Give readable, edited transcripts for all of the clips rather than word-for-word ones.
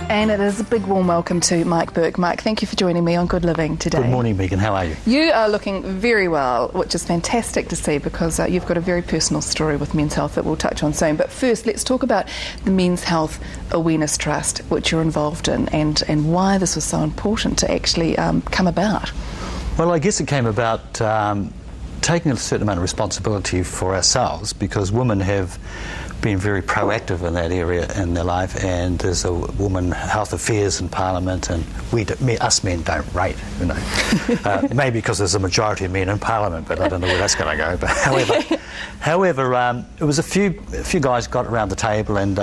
And it is a big warm welcome to Mike Burke. Mike, thank you for joining me on Good Living today. Good morning, Megan. How are you? You are looking very well, which is fantastic to see because you've got a very personal story with men's health that we'll touch on soon. But first, let's talk about the Men's Health Awareness Trust, which you're involved in, and why this was so important to actually come about. Well, I guess it came about taking a certain amount of responsibility for ourselves, because women have been very proactive in that area in their life, and there's a women health affairs in Parliament, and us men don't rate, you know. Maybe because there's a majority of men in Parliament, but I don't know where that's going to go. But however, it was a few guys got around the table and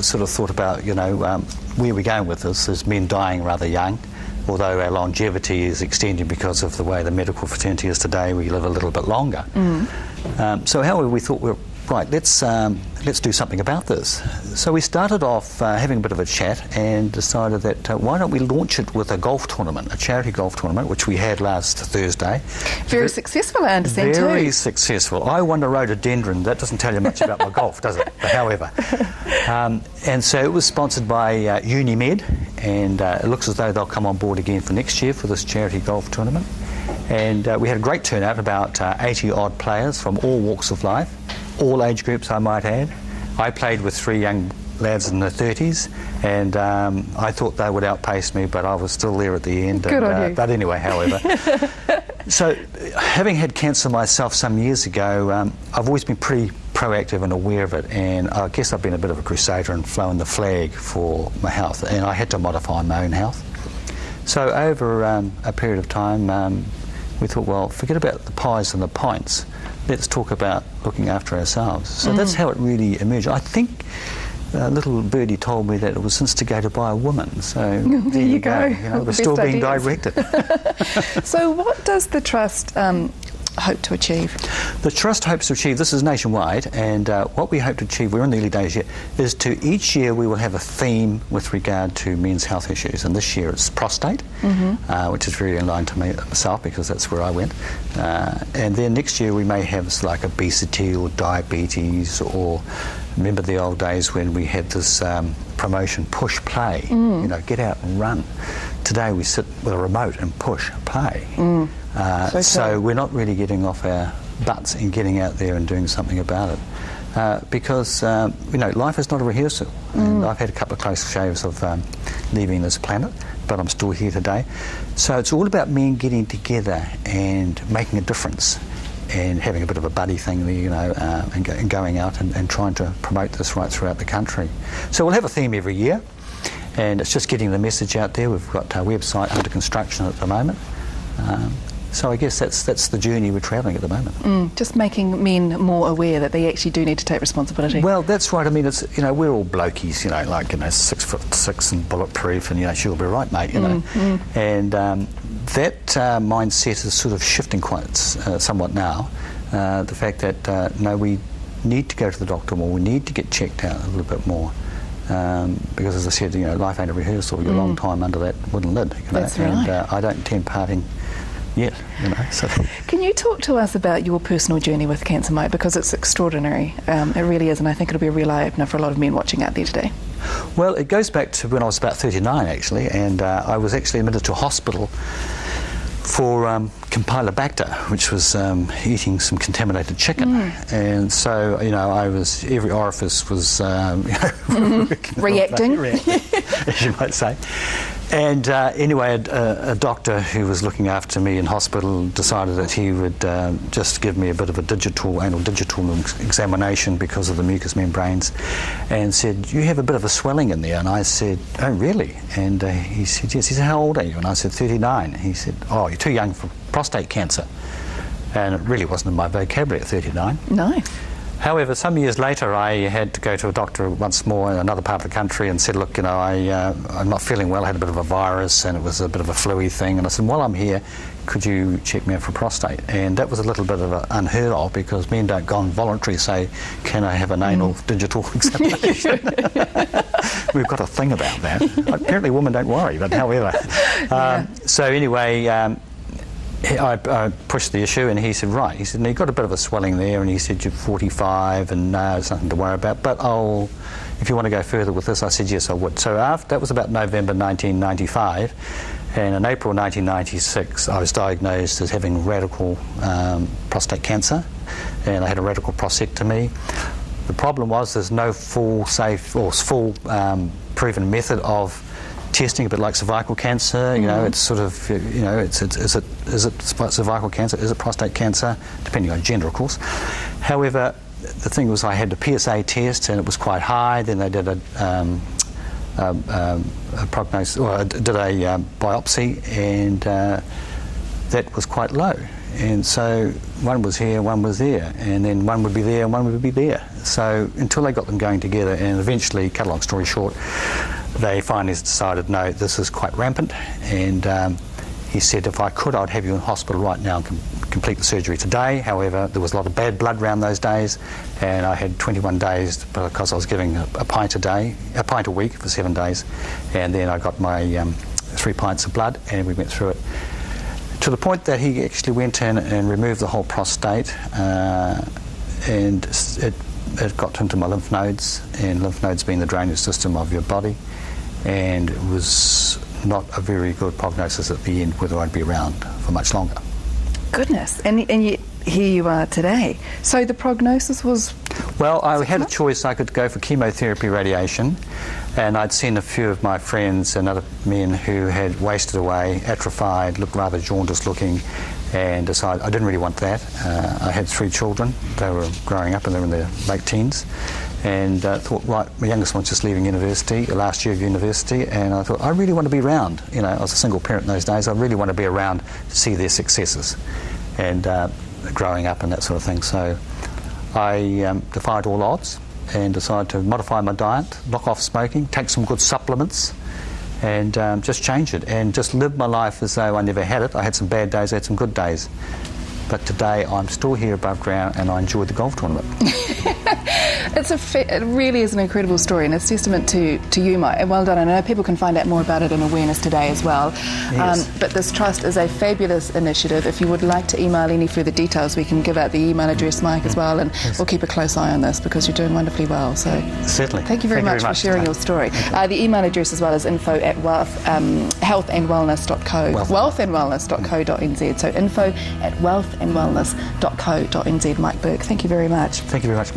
sort of thought about, you know, where we're going with this. There's men dying rather young, although our longevity is extending because of the way the medical fraternity is today. We live a little bit longer. So however, we thought, well, right, let's do something about this. So we started off having a bit of a chat and decided that why don't we launch it with a golf tournament, a charity golf tournament, which we had last Thursday. Very successful, I understand, too. Very successful. I won a rhododendron. That doesn't tell you much about my golf, does it? But however. And so it was sponsored by Unimed, and it looks as though they'll come on board again for next year for this charity golf tournament. And we had a great turnout, about 80-odd players from all walks of life, all age groups, I might add. I played with 3 young lads in their 30s, and I thought they would outpace me, but I was still there at the end. Good on you. But anyway, however. So, having had cancer myself some years ago, I've always been pretty proactive and aware of it, and I guess I've been a bit of a crusader and flown the flag for my health, and I had to modify my own health. So over a period of time, we thought, well, forget about the pies and the pints. Let's talk about looking after ourselves. So that's how it really emerged. I think little birdie told me that it was instigated by a woman. So there you go. You know, we're still being directed. So what does the Trust hope to achieve? The Trust hopes to achieve, this is nationwide, and what we hope to achieve, we're in the early days yet, is to each year we will have a theme with regard to men's health issues, and this year it's prostate, which is very in line to me myself, because that's where I went. And then next year we may have like obesity or diabetes, or remember the old days when we had this promotion, push play, you know, get out and run. Today we sit with a remote and push play. So we're not really getting off our butts and getting out there and doing something about it. Because, you know, life is not a rehearsal. And I've had a couple of close shaves of leaving this planet, but I'm still here today. So it's all about men getting together and making a difference, and having a bit of a buddy thing there, you know, and going out and trying to promote this right throughout the country. So we'll have a theme every year, and it's just getting the message out there. We've got our website under construction at the moment. So I guess that's the journey we're travelling at the moment. Just making men more aware that they actually do need to take responsibility. Well, that's right. I mean, it's, you know, we're all blokies, you know, like, you know, 6'6" and bulletproof, and, you know, she'll be right, mate, you know. And that mindset is sort of shifting quite somewhat now. The fact that, no, we need to go to the doctor more, we need to get checked out a little bit more. Because, as I said, you know, life ain't a rehearsal. You're a long time under that wooden lid, you know. That's right. And I don't intend parting yet, you know. So. Can you talk to us about your personal journey with cancer, Mike? Because it's extraordinary. It really is, and I think it'll be a real eye-opener for a lot of men watching out there today. Well, it goes back to when I was about 39, actually, and I was actually admitted to a hospital for Campylobacter, which was eating some contaminated chicken. And so, you know, every orifice was you know, reacting, as you might say. And anyway, a doctor who was looking after me in hospital decided that he would just give me a bit of a anal digital examination because of the mucous membranes, and said, you have a bit of a swelling in there. And I said, oh, really? And he said, yes. He said, how old are you? And I said, 39. He said, oh, you're too young for prostate cancer. And it really wasn't in my vocabulary at 39. No. However, some years later, I had to go to a doctor once more in another part of the country and said, look, you know, I'm not feeling well. I had a bit of a virus and it was a bit of a flu-y thing. And I said, while I'm here, could you check me out for prostate? And that was a little bit of unheard of, because men don't go on voluntary say, can I have an anal digital examination? We've got a thing about that. Apparently women don't worry, but however. So anyway, I pushed the issue, and he said, right. He said, no, you've got a bit of a swelling there, and he said, you're 45, and there's nothing to worry about, but if you want to go further with this, I said, yes, I would. So that was about November 1995, and in April 1996, I was diagnosed as having radical prostate cancer, and I had a radical prostatectomy. The problem was there's no full proven method of testing, a bit like cervical cancer. You know, it's sort of, you know, is it cervical cancer? Is it prostate cancer? Depending on gender, of course. However, the thing was, I had the PSA test, and it was quite high. Then they did a prognosis, or did a biopsy, and that was quite low. And so one was here, one was there, and then one would be there and one would be there. So until they got them going together, and eventually, cut a long story short, they finally decided, no, this is quite rampant, and he said, if I could, I'd have you in hospital right now and complete the surgery today. However, there was a lot of bad blood around those days, and I had 21 days because I was giving a pint a week for 7 days, and then I got my 3 pints of blood, and we went through it. To the point that he actually went in and removed the whole prostate, and it got into my lymph nodes, and lymph nodes being the drainage system of your body, and it was not a very good prognosis at the end whether I'd be around for much longer. Goodness, and yet here you are today. So the prognosis was? Well, I had a choice. I could go for chemotherapy, radiation, and I'd seen a few of my friends and other men who had wasted away, atrophied, looked rather jaundiced looking, and decided I didn't really want that. I had 3 children. They were growing up and they were in their late teens, and thought, right, my youngest one's just leaving university, last year of university, and I thought, I really want to be around. You know, I was a single parent in those days. I really want to be around to see their successes and growing up and that sort of thing. So I defied all odds and decided to modify my diet, knock off smoking, take some good supplements, and just change it and just live my life as though I never had it. I had some bad days, I had some good days. But today I'm still here above ground, and I enjoyed the golf tournament. It really is an incredible story, and it's testament to you, Mike. And well done. I know people can find out more about it in Awareness Today as well. Yes. But this trust is a fabulous initiative. If you would like to email any further details, we can give out the email address, Mike, as well, and we'll keep a close eye on this because you're doing wonderfully well. So certainly. Thank you very much for sharing your story. The email address as well is info@healthandwellness.co.nz. So info@wealthandwellness.co.nz. Mike Burke, thank you very much. Thank you very much.